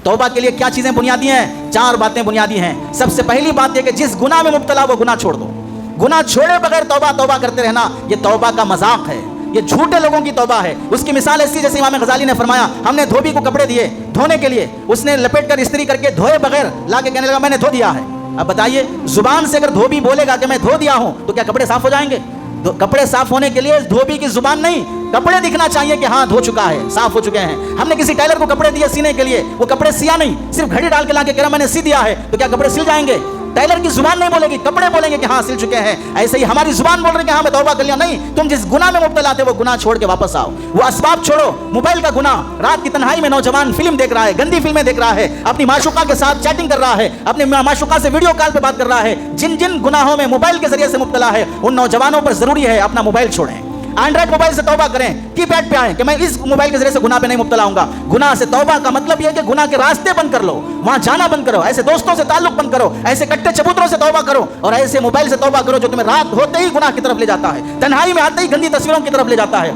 توبہ کے لیے کیا چیزیں بنیادی ہیں؟ 4 باتیں بنیادی ہیں. سب سے پہلی بات یہ کہ جس گناہ میں مبتلا وہ گناہ چھوڑ دو. گناہ چھوڑے بغیر توبہ کرتے رہنا یہ توبہ کا مذاق ہے, یہ جھوٹے لوگوں کی توبہ ہے. اس کی مثال ایسی جیسے امام غزالی نے فرمایا, ہم نے دھوبی کو کپڑے دیے دھونے کے لیے, اس نے لپیٹ کر استری کر کے دھوئے بغیر لا کے کہنے لگا میں نے دھو دیا ہے. اب بتائیے, زبان سے اگر دھوبی بولے گا کہ میں دھو دیا ہوں تو کیا کپڑے صاف ہو جائیں گے؟ کپڑے صاف ہونے کے لیے دھوبی کی زبان نہیں, کپڑے دکھنا چاہیے کہ ہاں دھو چکا ہے, صاف ہو چکے ہیں. ہم نے کسی ٹیلر کو کپڑے دیے سینے کے لیے, وہ کپڑے سیا نہیں, صرف گھڑی ڈال کے لا کے کہہ رہا میں نے سی دیا ہے, تو کیا کپڑے سل جائیں گے؟ ٹیلر کی زبان نہیں بولے گی, کپڑے بولیں گے کہ ہاں سل چکے ہیں. ایسے ہی ہماری زبان بول رہی ہے کہ ہاں میں توبہ کر لیا. نہیں, تم جس گناہ میں مبتلا تھے وہ گناہ چھوڑ کے واپس آؤ. وہ اسباب چھوڑو. موبائل کا گناہ, رات کی تنہائی میں نوجوان فلم دیکھ رہا ہے, گندی فلمیں دیکھ رہا ہے, اپنی معشوقہ کے ساتھ چیٹنگ کر رہا ہے, اپنی معشوقہ سے ویڈیو کال پہ بات کر رہا ہے. جن جن گناہوں میں موبائل کے ذریعے سے مبتلا ہے ان نوجوانوں پر ضروری ہے اپنا موبائل چھوڑیں. اینڈرائڈ موبائل سے توبہ کریں, کی پیڈ پہ آئیں کہ میں اس موبائل کے ذریعے سے گناہ پہ نہیں مبتلا ہوں گا. گناہ سے توبہ کا مطلب یہ ہے کہ گناہ کے راستے بند کر لو, وہاں جانا بند کرو, ایسے دوستوں سے تعلق بند کرو, ایسے کٹے چبوتروں سے توبہ کرو, اور ایسے موبائل سے توبہ کرو جو تمہیں رات ہوتے ہی گناہ کی طرف لے جاتا ہے, تنہائی میں آتے ہی گندی تصویروں کی طرف لے جاتا ہے.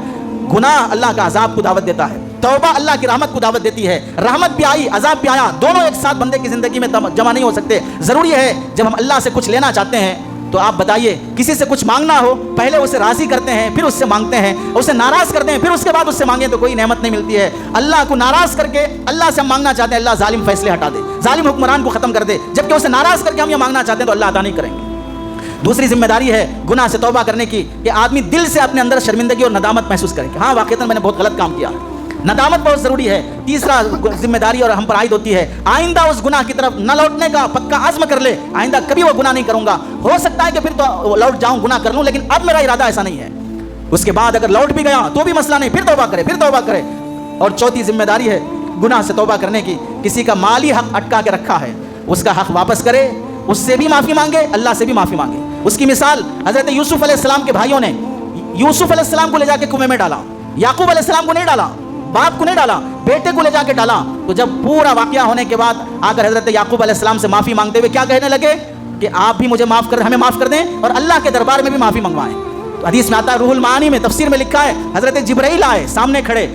گناہ اللہ کا عذاب کو دعوت دیتا ہے, توبہ اللہ کی رحمت کو دعوت دیتی ہے. رحمت بھی آئی, عذاب بھی آیا, دونوں ایک ساتھ بندے کی زندگی میں جمع نہیں ہو سکتے. ضروری ہے جب ہم اللہ سے کچھ لینا چاہتے ہیں تو آپ بتائیے, کسی سے کچھ مانگنا ہو پہلے اسے راضی کرتے ہیں پھر اس سے مانگتے ہیں, اسے ناراض کرتے ہیں پھر اس کے بعد اس سے مانگیں تو کوئی نعمت نہیں ملتی ہے. اللہ کو ناراض کر کے اللہ سے ہم مانگنا چاہتے ہیں, اللہ ظالم فیصلے ہٹا دے, ظالم حکمران کو ختم کر دے, جبکہ اسے ناراض کر کے ہم یہ مانگنا چاہتے ہیں تو اللہ عطا نہیں کریں گے. دوسری ذمہ داری ہے گناہ سے توبہ کرنے کی کہ آدمی دل سے اپنے اندر شرمندگی اور ندامت محسوس کرے کہ ہاں واقعتاً میں نے بہت غلط کام کیا. ندامت بہت ضروری ہے. تیسرا ذمہ داری اور ہم پر عائد ہوتی ہے آئندہ اس گناہ کی طرف نہ لوٹنے کا پکا عزم کر لے, آئندہ کبھی وہ گناہ نہیں کروں گا. ہو سکتا ہے کہ پھر تو لوٹ جاؤں, گناہ کر لوں, لیکن اب میرا ارادہ ایسا نہیں ہے. اس کے بعد اگر لوٹ بھی گیا تو بھی مسئلہ نہیں, پھر توبہ کرے. اور چوتھی ذمہ داری ہے گناہ سے توبہ کرنے کی, کسی کا مالی حق اٹکا کے رکھا ہے اس کا حق واپس کرے, اس سے بھی معافی مانگے, اللہ سے بھی معافی مانگے. اس کی مثال حضرت یوسف علیہ السلام کے بھائیوں نے یوسف علیہ السلام کو لے جا کے کنویں میں ڈالا, یعقوب علیہ السلام کو نہیں ڈالا, باپ کو نہیں ڈالا, بیٹے کو لے جا کے ڈالا. تو جب پورا واقعہ ہونے کے بعد آ کر حضرت یعقوب علیہ السلام سے معافی مانگتے ہوئے کیا کہنے لگے کہ آپ بھی مجھے معاف کر, ہمیں معاف کر دیں اور اللہ کے دربار میں بھی معافی منگوائیں. تو حدیث میں آتا ہے, روح المعانی میں تفسیر میں لکھا ہے حضرت جبرائیل آئے سامنے کھڑے,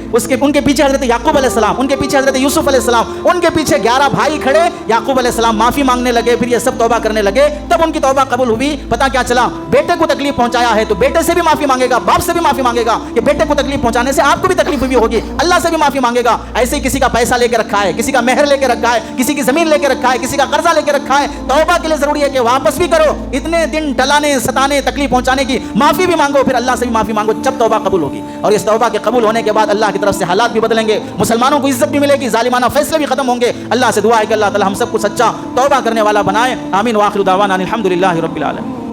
ان کے پیچھے حضرت یعقوب علیہ السلام, ان کے پیچھے حضرت یوسف علیہ السلام, ان کے پیچھے 11 بھائی کھڑے. یعقوب علیہ السلام معافی مانگنے لگے, پھر یہ سب توبہ کرنے لگے, تب ان کی توبہ قبول ہوئی. پتا کیا چلا, بیٹے کو تکلیف پہنچایا ہے تو بیٹے سے بھی معافی مانگے گا, باپ سے بھی معافی مانگے گا کہ بیٹے کو تکلیف پہنچانے سے آپ کو بھی تکلیف ہوئی ہوگی, اللہ سے بھی معافی مانگے گا. ایسے ہی کسی کا پیسہ لے کے رکھا ہے, کسی کا مہر لے کے رکھا ہے, کسی کی زمین لے کے رکھا ہے, کسی کا قرضہ لے کے رکھا ہے, توبہ کے لیے ضروری ہے کہ واپس بھی کرو. اتنے دن ٹلانے ستانے تکلیف پہنچانے کی معافی بھی مانگو, پھر اللہ سے بھی معافی مانگو, جب توبہ قبول ہوگی. اور اس توبہ کے قبول ہونے کے بعد اللہ کی طرف سے حالات بھی بدلیں گے, مسلمانوں کو عزت بھی ملے گی, ظالمانہ فیصلے بھی ختم ہوں گے. اللہ سے دعا ہے کہ اللہ تعالی ہم سب کو سچا توبہ کرنے والا بنائے. آمین. واخر دعوانا الحمدللہ رب العالمین.